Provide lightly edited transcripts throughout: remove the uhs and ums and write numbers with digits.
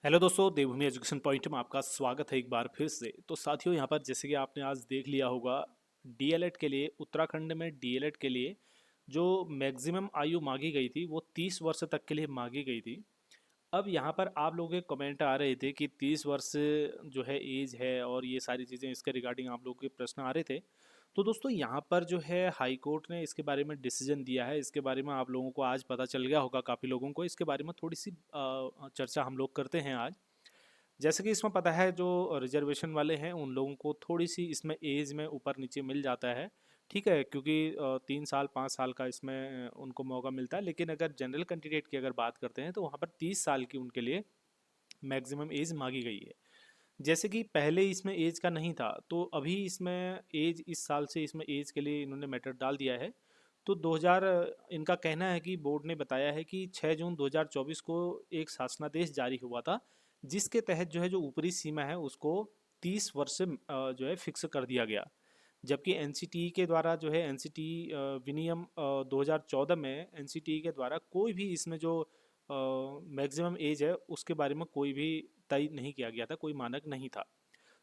Hello दोस्तों, देवभूमि education point में आपका स्वागत है एक बार फिर से। तो साथियों, यहाँ पर जैसे कि आपने आज देख लिया होगा, डीएलएड के लिए उत्तराखंड में डीएलएड के लिए जो मैक्सिमम आयु मांगी गई थी वो 30 वर्ष तक के लिए मांगी गई थी। अब यहाँ पर आप लोगों के कमेंट आ रहे थे कि 30 वर्ष जो है एज है और ये सारी चीज़ें, इसके रिगार्डिंग आप लोगों के प्रश्न आ रहे थे। तो दोस्तों, यहाँ पर जो है हाई कोर्ट ने इसके बारे में डिसीजन दिया है। इसके बारे में आप लोगों को आज पता चल गया होगा, काफ़ी लोगों को इसके बारे में थोड़ी सी चर्चा हम लोग करते हैं आज। जैसे कि इसमें पता है, जो रिजर्वेशन वाले हैं उन लोगों को थोड़ी सी इसमें एज में ऊपर नीचे मिल जाता है। ठीक है, क्योंकि 3 साल 5 साल का इसमें उनको मौका मिलता है। लेकिन अगर जनरल कैंडिडेट की अगर बात करते हैं तो वहाँ पर 30 साल की उनके लिए मैक्सिमम एज मांगी गई है। जैसे कि पहले इसमें एज का नहीं था, तो अभी इसमें एज, इस साल से इसमें एज के लिए इन्होंने मैटर डाल दिया है। तो 2000, इनका कहना है कि बोर्ड ने बताया है कि 6 जून 2024 को एक शासनादेश जारी हुआ था, जिसके तहत जो है जो ऊपरी सीमा है उसको 30 वर्ष से जो है फिक्स कर दिया गया। जबकि एनसीटीई के द्वारा जो है एनसीटीई विनियम 2014 में एनसीटीई के द्वारा कोई भी इसमें जो मैक्सिमम एज है उसके बारे में कोई भी तय नहीं किया गया था, कोई मानक नहीं था।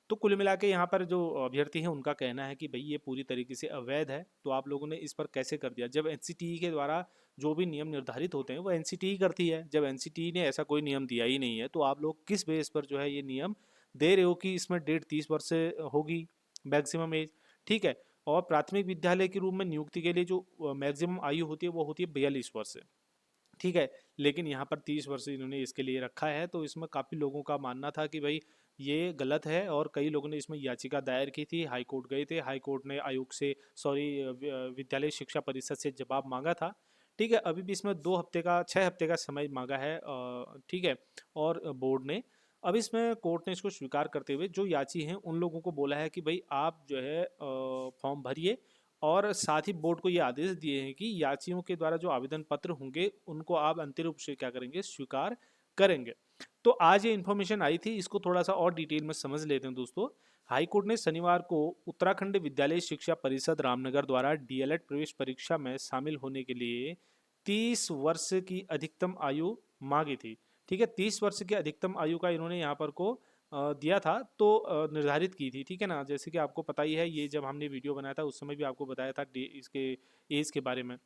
तो कुल मिला के यहाँ पर जो अभ्यर्थी हैं उनका कहना है कि भाई ये पूरी तरीके से अवैध है। तो आप लोगों ने इस पर कैसे कर दिया, जब एनसीटीई के द्वारा जो भी नियम निर्धारित होते हैं वो एनसीटीई करती है। जब एनसीटीई ने ऐसा कोई नियम दिया ही नहीं है तो आप लोग किस बेस पर जो है ये नियम दे रहे हो कि इसमें डेढ़ 30 वर्ष से होगी मैक्सिमम एज। ठीक है। और प्राथमिक विद्यालय के रूप में नियुक्ति के लिए जो मैक्सिमम आयु होती है वो होती है 42 वर्ष। ठीक है। लेकिन यहाँ पर 30 वर्ष इन्होंने इसके लिए रखा है। तो इसमें काफ़ी लोगों का मानना था कि भाई ये गलत है, और कई लोगों ने इसमें याचिका दायर की थी, हाई कोर्ट गए थे, हाई कोर्ट ने आयोग से, सॉरी, विद्यालय शिक्षा परिषद से जवाब मांगा था। ठीक है। अभी भी इसमें 2 हफ्ते का, 6 हफ्ते का समय मांगा है। ठीक है। और बोर्ड ने अब इसमें, कोर्ट ने इसको स्वीकार करते हुए जो याची हैं उन लोगों को बोला है कि भाई आप जो है फॉर्म भरिए, और साथ ही बोर्ड को ये आदेश दिए हैं कि याचियों के द्वारा जो आवेदन पत्र होंगे उनको आप अंतिम रूप से क्या करेंगे, स्वीकार करेंगे। तो आज ये इन्फॉर्मेशन आई थी, इसको थोड़ा सा और डिटेल में समझ लेते हैं दोस्तों। हाईकोर्ट ने शनिवार को उत्तराखंड विद्यालय शिक्षा परिषद रामनगर द्वारा डीएलएड प्रवेश परीक्षा में शामिल होने के लिए 30 वर्ष की अधिकतम आयु मांगी थी। ठीक है, 30 वर्ष की अधिकतम आयु का इन्होंने यहाँ पर को दिया था, तो निर्धारित की थी। ठीक है ना, जैसे कि आपको पता ही है, ये जब हमने वीडियो बनाया था उस समय भी आपको बताया था इसके एज के बारे में।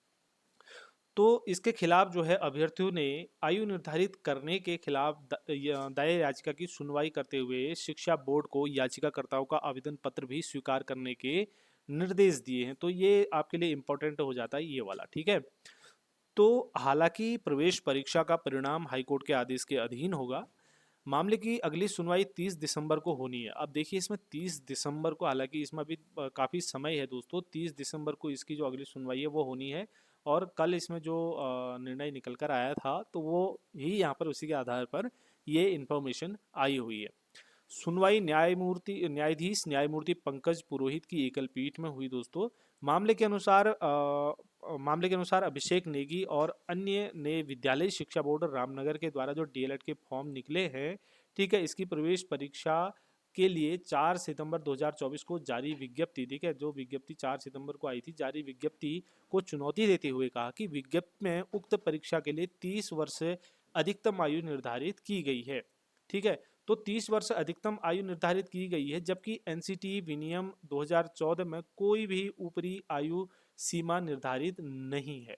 तो इसके खिलाफ जो है अभ्यर्थियों ने आयु निर्धारित करने के खिलाफ दायर याचिका की सुनवाई करते हुए शिक्षा बोर्ड को याचिकाकर्ताओं का आवेदन पत्र भी स्वीकार करने के निर्देश दिए हैं। तो ये आपके लिए इम्पोर्टेंट हो जाता है ये वाला। ठीक है। तो हालांकि प्रवेश परीक्षा का परिणाम हाईकोर्ट के आदेश के अधीन होगा। मामले की अगली सुनवाई 30 दिसंबर को होनी है। अब देखिए, इसमें 30 दिसंबर को, हालांकि इसमें अभी काफ़ी समय है दोस्तों, 30 दिसंबर को इसकी जो अगली सुनवाई है वो होनी है। और कल इसमें जो निर्णय निकल कर आया था तो वो ही यहाँ पर उसी के आधार पर ये इन्फॉर्मेशन आई हुई है। सुनवाई न्यायाधीश न्यायमूर्ति पंकज पुरोहित की एकल पीठ में हुई दोस्तों। मामले के अनुसार अभिषेक नेगी और अन्य ने विद्यालय शिक्षा बोर्ड रामनगर के द्वारा जो डीएलएड के फॉर्म निकले हैं, ठीक है, इसकी प्रवेश परीक्षा के लिए 4 सितंबर 2024 को जारी विज्ञप्ति, ठीक है, जो विज्ञप्ति 4 सितंबर को आई थी, जारी विज्ञप्ति को चुनौती देते हुए कहा कि विज्ञप्ति में उक्त परीक्षा के लिए 30 वर्ष से अधिकतम आयु निर्धारित की गई है। ठीक है। तो 30 वर्ष अधिकतम आयु निर्धारित की गई है, जबकि एनसीटी विनियम 2014 में कोई भी ऊपरी आयु सीमा निर्धारित नहीं है।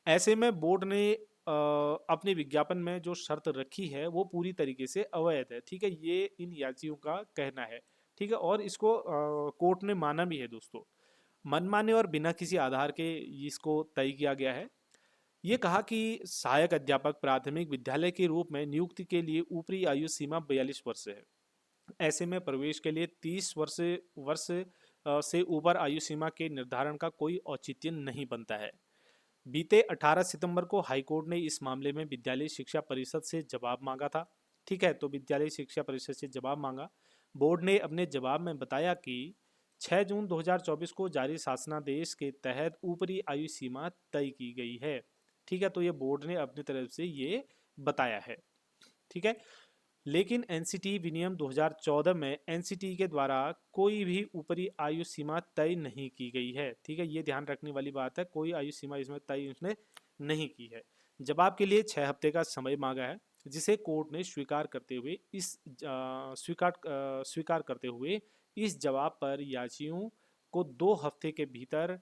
ऐसे में बोर्ड ने अपने विज्ञापन में जो शर्त रखी है वो पूरी तरीके से अवैध है। ठीक है, ये इन याचियों का कहना है। ठीक है। और इसको कोर्ट ने माना भी है दोस्तों। मनमाने और बिना किसी आधार के इसको तय किया गया है। ये कहा कि सहायक अध्यापक प्राथमिक विद्यालय के रूप में नियुक्ति के लिए ऊपरी आयु सीमा 42 वर्ष है। ऐसे में प्रवेश के लिए 30 वर्ष से ऊपर आयु सीमा के निर्धारण का कोई औचित्य नहीं बनता है। बीते 18 सितंबर को हाईकोर्ट ने इस मामले में विद्यालय शिक्षा परिषद से जवाब मांगा था। ठीक है, तो विद्यालय शिक्षा परिषद से जवाब मांगा। बोर्ड ने अपने जवाब में बताया कि 6 जून 2024 को जारी शासनादेश के तहत ऊपरी आयु सीमा तय की गई है। ठीक है, तो ये बोर्ड ने अपनी तरफ से ये बताया है। ठीक है। लेकिन एनसीटी विनियम 2014 में एनसीटी के द्वारा कोई भी ऊपरी आयु सीमा तय नहीं की गई है। ठीक है, ये ध्यान रखने वाली बात है, कोई आयु सीमा इसमें तय उसने नहीं की है। जवाब के लिए 6 हफ्ते का समय मांगा है। जिसे कोर्ट ने स्वीकार करते हुए स्वीकार करते हुए इस जवाब पर याचियों को 2 हफ्ते के भीतर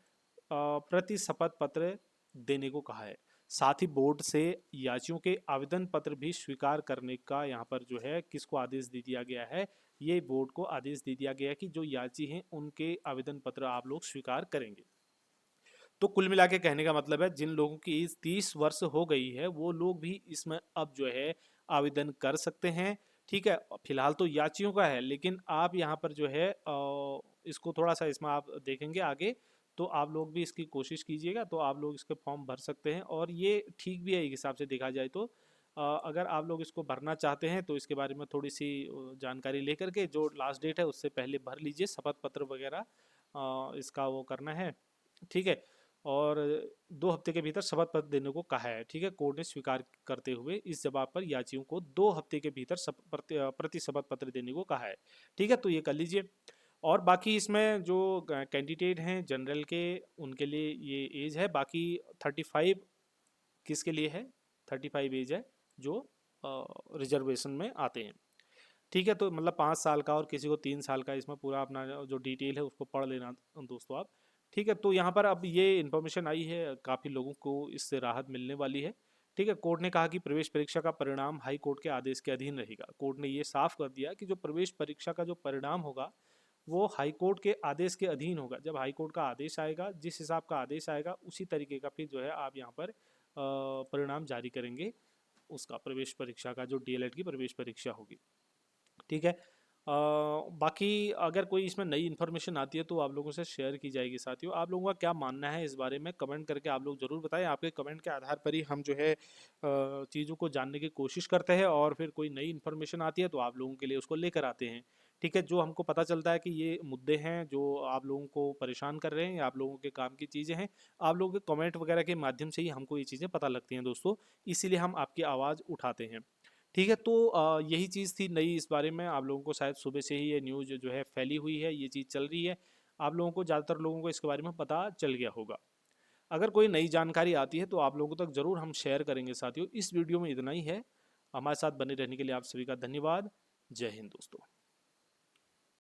प्रति शपथ पत्र देने को कहा है। साथ ही बोर्ड से याचियों के आवेदन पत्र भी स्वीकार करने का यहाँ पर जो है किसको आदेश दे दिया गया है, ये बोर्ड को आदेश दे दिया गया है कि जो याची हैं उनके आवेदन पत्र आप लोग स्वीकार करेंगे। तो कुल मिला के कहने का मतलब है जिन लोगों की एज 30 वर्ष हो गई है वो लोग भी इसमें अब जो है आवेदन कर सकते हैं। ठीक है, फिलहाल तो याचियों का है, लेकिन आप यहाँ पर जो है इसको थोड़ा सा इसमें आप देखेंगे आगे, तो आप लोग भी इसकी कोशिश कीजिएगा, तो आप लोग इसके फॉर्म भर सकते हैं और ये ठीक भी है एक हिसाब से देखा जाए तो। अगर आप लोग इसको भरना चाहते हैं तो इसके बारे में थोड़ी सी जानकारी लेकर के जो लास्ट डेट है उससे पहले भर लीजिए, शपथ पत्र वगैरह इसका वो करना है। ठीक है, और 2 हफ्ते के भीतर शपथ पत्र देने को कहा है। ठीक है, कोर्ट ने स्वीकार करते हुए इस जवाब पर याचियों को 2 हफ्ते के भीतर प्रति शपथ पत्र देने को कहा है। ठीक है, तो ये कर लीजिए। और बाकी इसमें जो कैंडिडेट हैं जनरल के, उनके लिए ये एज है। बाकी 35 किसके लिए है, 35 एज है जो रिजर्वेशन में आते हैं। ठीक है, तो मतलब 5 साल का और किसी को 3 साल का, इसमें पूरा अपना जो डिटेल है उसको पढ़ लेना दोस्तों आप। ठीक है, तो यहाँ पर अब ये इन्फॉर्मेशन आई है, काफ़ी लोगों को इससे राहत मिलने वाली है। ठीक है, कोर्ट ने कहा कि प्रवेश परीक्षा का परिणाम हाई कोर्ट के आदेश के अधीन रहेगा। कोर्ट ने ये साफ कर दिया कि जो प्रवेश परीक्षा का जो परिणाम होगा वो हाई कोर्ट के आदेश के अधीन होगा। जब हाई कोर्ट का आदेश आएगा, जिस हिसाब का आदेश आएगा उसी तरीके का फिर जो है आप यहाँ पर परिणाम जारी करेंगे उसका, प्रवेश परीक्षा का जो डीएलएड की प्रवेश परीक्षा होगी। ठीक है, बाकी अगर कोई इसमें नई इन्फॉर्मेशन आती है तो आप लोगों से शेयर की जाएगी। साथियों, आप लोगों का क्या मानना है इस बारे में कमेंट करके आप लोग ज़रूर बताएं। आपके कमेंट के आधार पर ही हम जो है चीज़ों को जानने की कोशिश करते हैं और फिर कोई नई इन्फॉर्मेशन आती है तो आप लोगों के लिए उसको लेकर आते हैं। ठीक है, जो हमको पता चलता है कि ये मुद्दे हैं जो आप लोगों को परेशान कर रहे हैं या आप लोगों के काम की चीज़ें हैं, आप लोगों के कमेंट वगैरह के माध्यम से ही हमको ये चीज़ें पता लगती हैं दोस्तों, इसीलिए हम आपकी आवाज़ उठाते हैं। ठीक है, तो यही चीज़ थी नई इस बारे में। आप लोगों को शायद सुबह से ही ये न्यूज़ जो है फैली हुई है, ये चीज़ चल रही है, आप लोगों को, ज़्यादातर लोगों को इसके बारे में पता चल गया होगा। अगर कोई नई जानकारी आती है तो आप लोगों तक ज़रूर हम शेयर करेंगे। साथियों, इस वीडियो में इतना ही है। हमारे साथ बने रहने के लिए आप सभी का धन्यवाद। जय हिंद दोस्तों।